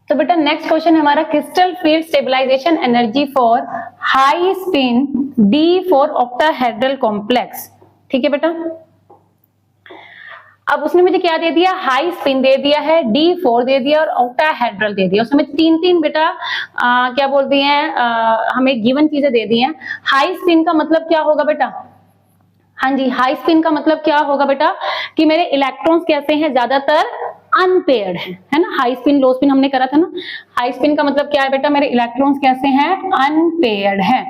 तो बेटा next question है हमारा, crystal field stabilisation energy for high spin d for octahedral complex. ठीक है बेटा, अब उसने मुझे क्या दे दिया, हाई स्पिन दे दिया है, D4 दे दिया और ऑक्टाहेड्रल दे दिया। उसने तीन बेटा क्या बोलती हैं, हमें गिवन चीजें दे दी हैं। हाई स्पिन का मतलब क्या होगा बेटा, हाँ जी, हाई स्पिन का मतलब क्या होगा बेटा कि मेरे इलेक्ट्रॉन्स कैसे हैं, ज्यादातर अनपेयर्ड है ना। हाई स्पिन लो स्पिन हमने करा था ना। हाई स्पिन का मतलब क्या है बेटा, मेरे इलेक्ट्रॉन्स कैसे हैं, अनपेयर्ड है।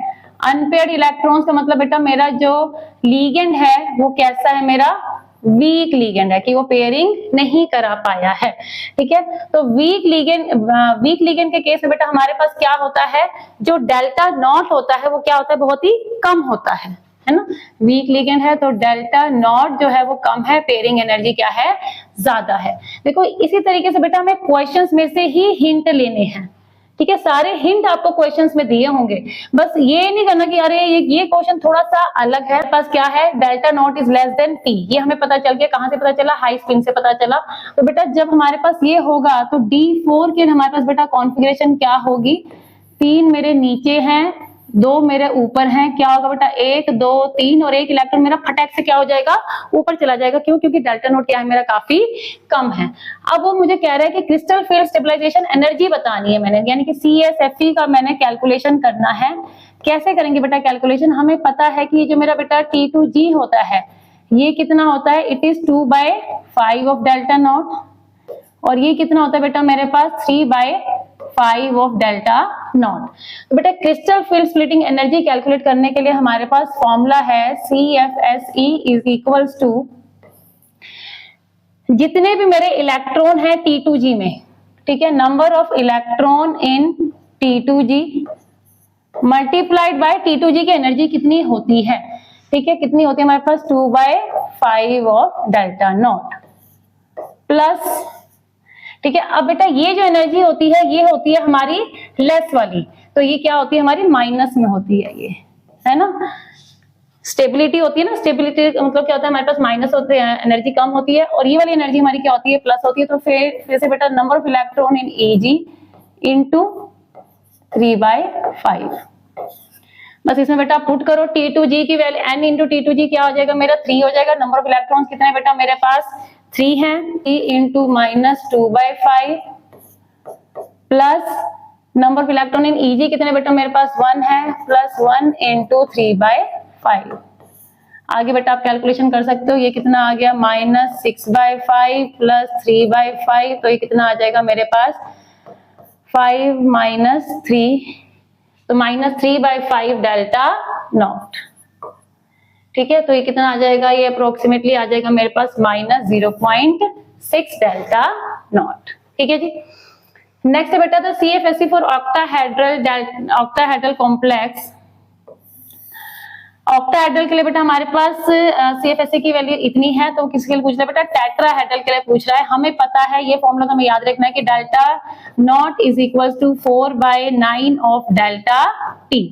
अनपेयर्ड इलेक्ट्रॉन्स का मतलब बेटा मेरा जो लीगेंड है वो कैसा है, मेरा वीक लीगेंड है, कि वो पेयरिंग नहीं करा पाया है। ठीक है, तो वीक लीगेंड के केस में बेटा हमारे पास क्या होता है, जो डेल्टा नॉट होता है वो क्या होता है, बहुत ही कम होता है ना। वीक लिगेंड है तो डेल्टा नॉट जो है वो कम है, पेयरिंग एनर्जी क्या है, ज्यादा है। देखो इसी तरीके से बेटा हमें क्वेश्चंस में से ही हिंट लेने हैं। ठीक है, सारे हिंट आपको क्वेश्चंस में दिए होंगे, बस ये नहीं करना कि अरे ये क्वेश्चन थोड़ा सा अलग है। पास क्या है, delta nought is less than P, ये हमें पता चल गया। कहां से पता चला, हाई स्पिन से पता चला। तो बेटा जब हमारे पास ये होगा तो D4 के हमारे पास बेटा कॉन्फ़िगरेशन क्या होगी, 3 मेरे नीचे हैं, 2 मेरे ऊपर हैं। क्या होगा बेटा, 1 2 3 और 1 इलेक्ट्रॉन मेरा फटाक से क्या हो जाएगा, ऊपर चला जाएगा। क्यों, क्योंकि डेल्टा नोट क्या है, मेरा काफी कम है। अब वो मुझे कह रहा है कि क्रिस्टल फील्ड स्टेबलाइजेशन एनर्जी बतानी है मैंने, यानी कि CSFE का मैंने कैलकुलेशन करना है। कैसे करेंगे बेटा कैलकुलेशन, हमें पता है कि जो मेरा बेटा T2G होता है ये कितना होता है, it is 2/5 of delta not, और ये कितना होता है बेटा मेरे पास 3/5 ऑफ डेल्टा नॉट। तो बेटा crystal field splitting energy calculate करने के लिए हमारे पास फॉर्मूला है CFSE इज इक्वल्स टू, जितने भी मेरे इलेक्ट्रॉन है T2G में, ठीक है, number of electron in T2G multiplied by T2G की एनर्जी कितनी होती है। ठीक है, कितनी होती है हमारे पास 2/5 ऑफ डेल्टा नॉट प्लस, ठीक है। अब बेटा ये जो एनर्जी होती है ये होती है हमारी लेस वाली, तो ये क्या होती है हमारी माइनस में होती है, ये है ना। स्टेबिलिटी होती है ना, स्टेबिलिटी मतलब क्या होता है, हमारे पास माइनस होते हैं, एनर्जी कम होती है, और ये वाली एनर्जी हमारी क्या होती है, प्लस होती है। तो फिर से बेटा number of electron in Ag into 3/5, बस इसमें बेटा पुट करो T2G की वैल्यू, n इंटू T2G क्या हो जाएगा मेरा 3 हो जाएगा। नंबर ऑफ इलेक्ट्रॉन्स कितने बेटा मेरे पास 3 है, 3 into minus 2/5 plus number of electron in Eg कितने बेटा मेरे पास 1 है, प्लस 1 इंटू 3/5। आगे बेटा आप कैलकुलेशन कर सकते हो, ये कितना आ गया माइनस 6/5 प्लस 3/5, तो ये कितना आ जाएगा मेरे पास 5 माइनस 3, तो माइनस 3/5 डेल्टा नॉट। ठीक है, तो ये कितना आ जाएगा, ये अप्रोक्सीमेटली आ जाएगा मेरे पास माइनस 0.6 डेल्टा नॉट। ठीक है जी। नेक्स्ट है बेटा the CFSE for octahedral complex. Octahedral के लिए बेटा हमारे पास CFSE की वैल्यू इतनी है, तो किसके लिए पूछ रहा है बेटा, टेट्राहेड्रल के लिए पूछ रहा है। हमें पता है ये फॉर्मूला तो हमें याद रखना है कि delta nought is equal to 4/9 of delta T।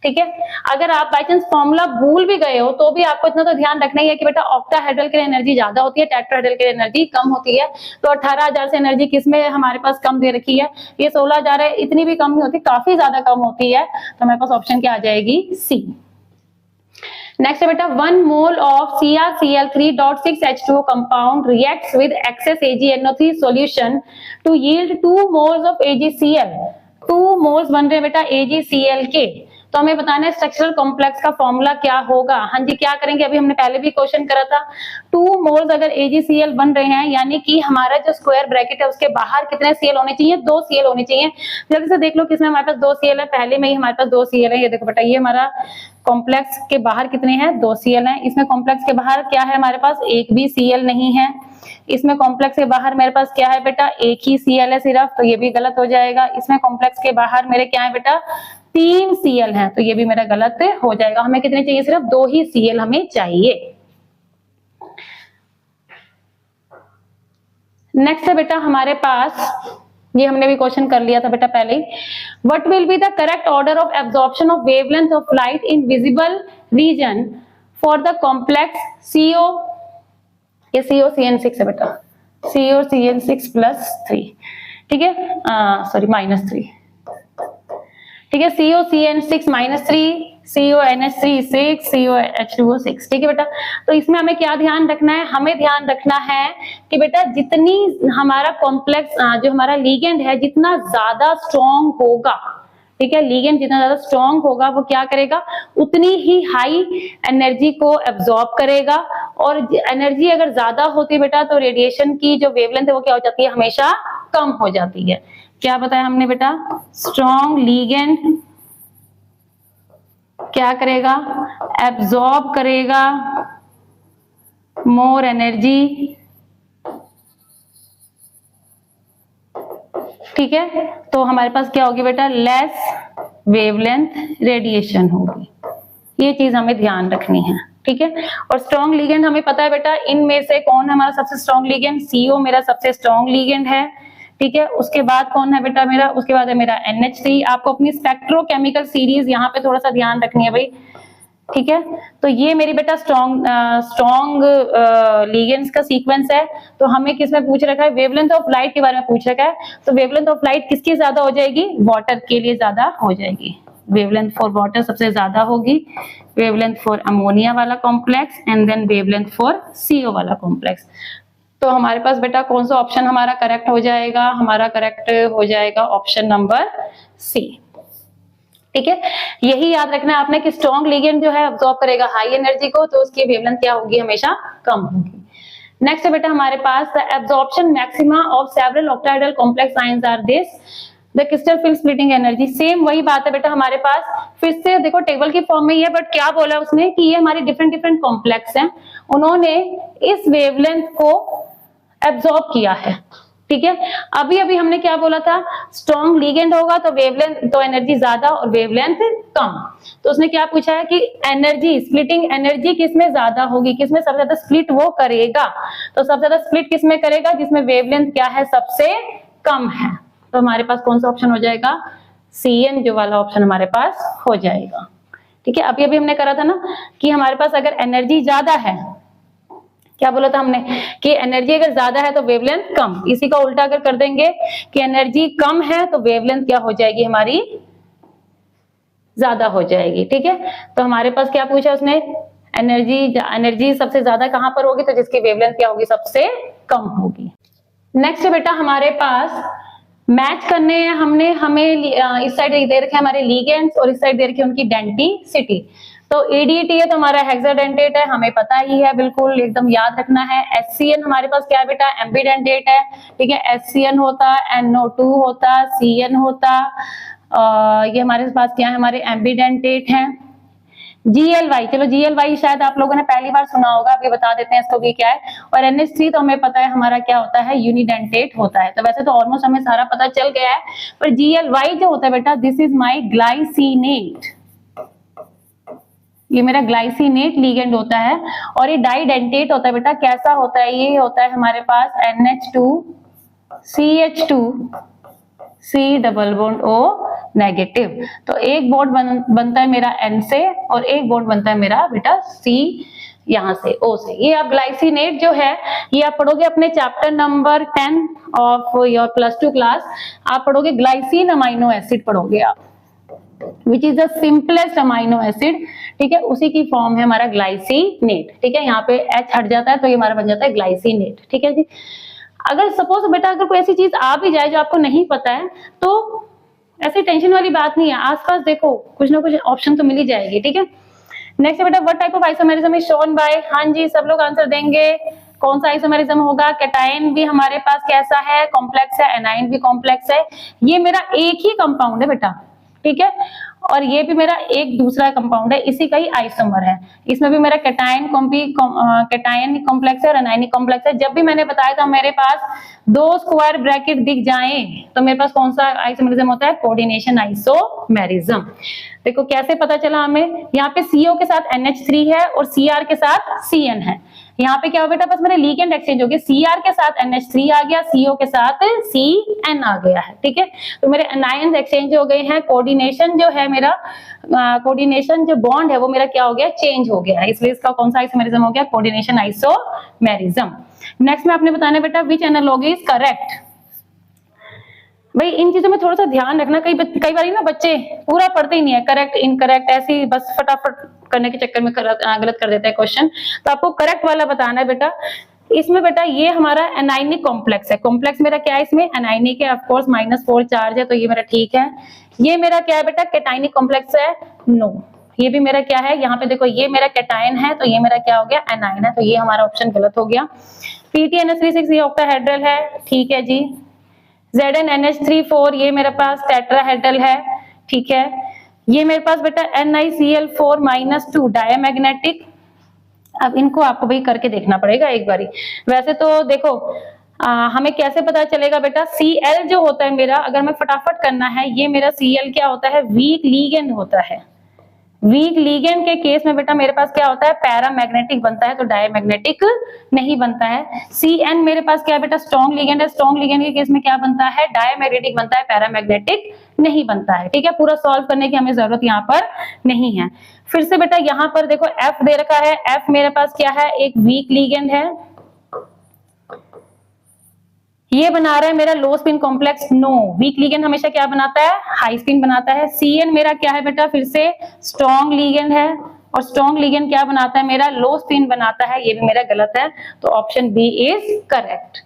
ठीक है, अगर आप बाई चांस फॉर्मूला भूल भी गए हो तो भी आपको इतना तो ध्यान रखना ही है कि बेटा ऑक्टाहेड्रल के लिए एनर्जी ज्यादा होती है, टेट्राहेड्रल के लिए एनर्जी कम होती है। तो 18,000 से एनर्जी किसमें हमारे पास कम दे रखी है, ये 16,000 है, इतनी भी कम नहीं होती, काफी ज्यादा कम होती है। तो हमारे पास ऑप्शन क्या आ जाएगी, C। नेक्स्ट है बेटा 1 mole of CrCl3.6H2O compound reacts with excess AgNO3 solution to yield 2 moles of AgCl। 2 moles बन रहे हैं बेटा AgCl के, तो हमें बताना है स्ट्रक्चरल कॉम्प्लेक्स का फॉर्मूला क्या होगा। हाँ जी, क्या करेंगे, अभी हमने पहले भी क्वेश्चन करा था। 2 मोल्स अगर AgCl बन रहे हैं, यानी कि हमारा जो स्क्वायर ब्रैकेट है उसके बाहर कितने Cl होने चाहिए, 2 Cl होने चाहिए। जल्दी से देख लो किसमें हमारे पास 2 Cl है, पहले में ही हमारे पास 2 Cl है। ये देखो बेटा, ये हमारा कॉम्प्लेक्स के बाहर कितने हैं, 2 Cl हैं। इसमें कॉम्प्लेक्स के बाहर क्या है हमारे पास, एक भी Cl नहीं है। इसमें कॉम्प्लेक्स के बाहर मेरे पास क्या है बेटा, एक ही Cl है सिर्फ, तो ये भी गलत हो जाएगा। इसमें कॉम्प्लेक्स के बाहर मेरे क्या है बेटा, 3 Cl हैं, तो ये भी मेरा गलत हो जाएगा। हमें कितने चाहिए, सिर्फ 2 ही Cl हमें चाहिए। नेक्स्ट है बेटा हमारे पास, ये हमने भी क्वेश्चन कर लिया था बेटा पहले ही। What will be the correct order of absorption of wavelength of light in visible region for the complex CO, ये COCN6 है बेटा, COCN6 + 3। ठीक है, सॉरी -3, ठीक है, COCN6 -3, CONH3 6, COH2O 6, ठीक है बेटा। तो इसमें हमें क्या ध्यान रखना है, हमें ध्यान रखना है कि बेटा जितनी हमारा कॉम्प्लेक्स जो हमारा लिगेंड है जितना ज्यादा स्ट्रॉन्ग होगा, ठीक है, लिगेंड जितना ज्यादा स्ट्रॉन्ग होगा वो क्या करेगा, उतनी ही हाई एनर्जी को एब्जॉर्ब करेगा, और एनर्जी अगर ज्यादा होती है बेटा तो रेडिएशन की जो वेवलेंथ है वो क्या हो जाती है, हमेशा कम हो जाती है। क्या बताया हमने बेटा, स्ट्रॉन्ग लिगेंड क्या करेगा, एब्जॉर्ब करेगा मोर एनर्जी, ठीक है, तो हमारे पास क्या होगी बेटा, लेस वेवलेंथ रेडिएशन होगी। ये चीज हमें ध्यान रखनी है, ठीक है। और स्ट्रॉन्ग लिगेंड हमें पता है बेटा, इनमें से कौन है हमारा सबसे स्ट्रॉन्ग लिगेंड, CO मेरा सबसे स्ट्रॉन्ग लिगेंड है, ठीक है। उसके बाद कौन है बेटा मेरा, उसके बाद है मेरा NH3। आपको अपनी स्पेक्ट्रोकेमिकल सीरीज यहाँ पे थोड़ा सा ध्यान रखनी है भाई, ठीक है। तो ये मेरी बेटा स्ट्रॉन्ग लिगेंड्स का सीक्वेंस है। तो हमें किसमें पूछ रखा है, वेवलेंथ ऑफ लाइट के बारे में पूछ रखा है। तो वेवलेंथ ऑफ लाइट किसकी ज्यादा हो जाएगी, वाटर के लिए ज्यादा हो जाएगी। वेवलेंथ फॉर वाटर सबसे ज्यादा होगी, वेवलेंथ फॉर अमोनिया वाला complex, and then wavelength for CO वाला कॉम्प्लेक्स। तो हमारे पास बेटा कौन सा ऑप्शन हमारा करेक्ट हो जाएगा, हमारा करेक्ट हो जाएगा ऑप्शन नंबर C, ठीक है। यही याद रखना है आपने कि स्ट्रॉन्ग लिगेंड जो है अब्सॉर्ब करेगा हाई एनर्जी को, तो उसकी वेवलेंथ क्या होगी, हमेशा कम होगी। नेक्स्ट है बेटा हमारे पास the absorption maxima of several octahedral complex ions are this, the crystal film splitting energy. Same वही बात है बेटा हमारे पास, फिर से देखो टेबल की फॉर्म में ही है, बट क्या बोला उसने कि ये हमारी डिफरेंट डिफरेंट कॉम्प्लेक्स हैं, उन्होंने इस वेवलेंथ को एब्जॉर्ब किया है, ठीक है। अभी अभी हमने क्या बोला था, स्ट्रॉन्ग लिगेंड होगा तो वेवलेंथ, तो एनर्जी ज्यादा और वेवलेंथ कम। तो उसने क्या पूछा है कि एनर्जी, स्प्लिटिंग एनर्जी किसमें ज्यादा होगी, किसमें सबसे ज्यादा स्प्लिट वो करेगा। तो सबसे ज्यादा स्प्लिट किसमें करेगा, जिसमें वेवलेंथ क्या है, सबसे कम है। तो हमारे पास कौन सा ऑप्शन हो जाएगा, CN जो वाला ऑप्शन हमारे पास हो जाएगा, ठीक है। अभी अभी हमने करा था ना कि हमारे पास अगर एनर्जी ज्यादा है, क्या बोला था हमने कि एनर्जी अगर ज्यादा है तो वेवलेंथ कम, इसी का उल्टा अगर कर देंगे कि एनर्जी कम है तो वेवलेंथ क्या हो जाएगी, हमारी ज्यादा हो जाएगी, ठीक है। तो हमारे पास क्या पूछा उसने, एनर्जी सबसे ज्यादा कहां पर होगी, तो जिसकी वेवलेंथ क्या होगी, सबसे कम होगी। नेक्स्ट बेटा हमारे पास मैच करने हैं हमने, हमें इस साइड दे रखे हमारे लिगेंड्स और इस साइड दे रखे उनकी डेंसिटी। तो ADT है तो हमारा हेक्साडेंटेट है, हमें पता ही है, बिल्कुल एकदम याद रखना है। HCN हमारे पास क्या है बेटा, एम्बीडेंटेट है, ठीक है। HCN होता, NO2 होता, CN होता, ये हमारे पास क्या है, हमारे एम्बीडेंटेट है। GLY, चलो GLY शायद आप लोगों ने पहली बार सुना होगा, अभी बता देते हैं इसको भी क्या है। और NH3 तो हमें पता है हमारा क्या होता है, यूनिडेंटेट होता है। तो वैसे तो ऑलमोस्ट हमें सारा पता चल गया है, पर GLY जो होता है बेटा, दिस इज माई ग्लाइसिनेट, ये मेरा ग्लाइसिनेट लिगेंड होता है। और ये डाइडेंटेट होता है बेटा, कैसा होता है, ये होता है हमारे पास NH2 CH2 C double bond O negative. तो एक बॉन्ड बनता है मेरा N से और एक बॉन्ड बनता है मेरा बेटा C यहाँ से, O से। ये आप ग्लाइसिनेट जो है ये आप पढ़ोगे अपने chapter number 10 of your +2 class, आप पढ़ोगे ग्लाइसिन अमाइनो एसिड पढ़ोगे आप, which is the simplest amino acid, ठीक है। उसी की फॉर्म है हमारा ग्लाइसिनेट, ठीक है। यहाँ पे H हट जाता है तो ये हमारा बन जाता है ग्लाइसिनेट, ठीक है जी। अगर सपोज बेटा अगर कोई ऐसी चीज आ भी जाए जो आपको नहीं पता है, तो ऐसी टेंशन वाली बात नहीं है, आसपास देखो कुछ ना कुछ ऑप्शन तो मिल ही जाएगी, ठीक है। नेक्स्ट बेटा, what type of isomerism is shown by, हाँ जी सब लोग आंसर देंगे। कौन सा आइसोमेरिज्म होगा, कैटायन भी हमारे पास कैसा है, कॉम्प्लेक्स है, एनाइन भी कॉम्प्लेक्स है। ये मेरा एक ही कंपाउंड है बेटा, ठीक है, और ये भी मेरा एक दूसरा कंपाउंड है, इसी का ही आइसोमर है। इसमें भी मेरा कैटायन कॉम्प्लेक्स है और एनायनिक कॉम्प्लेक्स है। जब भी मैंने बताया था मेरे पास 2 स्क्वायर ब्रैकेट दिख जाएं तो मेरे पास कौन सा आइसोमेरिज्म होता है, कोऑर्डिनेशन आइसोमेरिज्म। देखो कैसे पता चला हमें, यहाँ पे CO के साथ NH3 है और CR के साथ CN है। यहाँ पे क्या हो बेटा, बस मेरे लिगेंड एक्सचेंज हो गया, CR के साथ NH3 आ गया, CO के साथ CN आ गया है, ठीक है। तो मेरे एनायंस एक्सचेंज हो गए हैं, कोऑर्डिनेशन जो है मेरा, कोऑर्डिनेशन जो बॉन्ड है वो मेरा क्या हो गया, चेंज हो गया है, इसलिए इसका कौन सा आइसोमेरिज्म हो गया, कोऑर्डिनेशन आइसोमेरिज्म। नेक्स्ट में आपने बताना बेटा विच एनालॉजी इज करेक्ट। भाई इन चीजों में थोड़ा सा ध्यान रखना, कई बार ना बच्चे पूरा पढ़ते ही नहीं है, करेक्ट इनकरेक्ट ऐसे ही बस फटाफट करने के चक्कर में गलत कर देते हैं क्वेश्चन। तो आपको करेक्ट वाला बताना है बेटा। इसमें बेटा ये हमारा एनाइनिक कॉम्प्लेक्स है, कॉम्प्लेक्स मेरा क्या है इसमें एनाइनिक है, ऑफकोर्स -4 चार्ज है तो ये मेरा ठीक है। ये मेरा क्या है बेटा कैटाइनिक कॉम्प्लेक्स है, नो। ये भी मेरा क्या है, यहाँ पे देखो ये मेरा कैटायन है तो ये मेरा क्या हो गया एनाइन है, तो ये हमारा ऑप्शन गलत हो गया। PTNS3 ये ऑक्टाहेड्रल है, ठीक है जी। ZnNH3 ये मेरे पास टेट्राहेड्रल है, ठीक है। ये मेरे पास बेटा NiCl4-2 डायमैग्नेटिक। अब इनको आपको भाई करके देखना पड़ेगा एक बारी। वैसे तो देखो हमें कैसे पता चलेगा बेटा, Cl जो होता है मेरा, अगर मैं फटाफट करना है, ये मेरा Cl क्या होता है वीक लीगेंड होता है। वीक लीगेंड के केस में बेटा मेरे पास क्या होता है पैरामैग्नेटिक बनता है, तो डायमैग्नेटिक नहीं बनता है। Cn मेरे पास क्या है बेटा स्ट्रॉन्ग लीगेंड है, स्ट्रॉन्ग लीगेंड के केस में क्या बनता है डायमैग्नेटिक बनता है, पैरामैग्नेटिक नहीं बनता है, ठीक है। पूरा सॉल्व करने की हमें जरूरत यहाँ पर नहीं है। फिर से बेटा यहाँ पर देखो F दे रखा है, F मेरे पास क्या है एक वीक लीगेंड है, ये बना रहा है मेरा low spin complex, no. Weak ligand हमेशा क्या बनाता है हाई स्पिन बनाता है। Cn मेरा क्या है बेटा फिर से स्ट्रॉन्ग लीगेंड है, और स्ट्रॉन्ग लीगेंड क्या बनाता है मेरा लो स्पिन बनाता है, ये भी मेरा गलत है, तो ऑप्शन बी इज करेक्ट।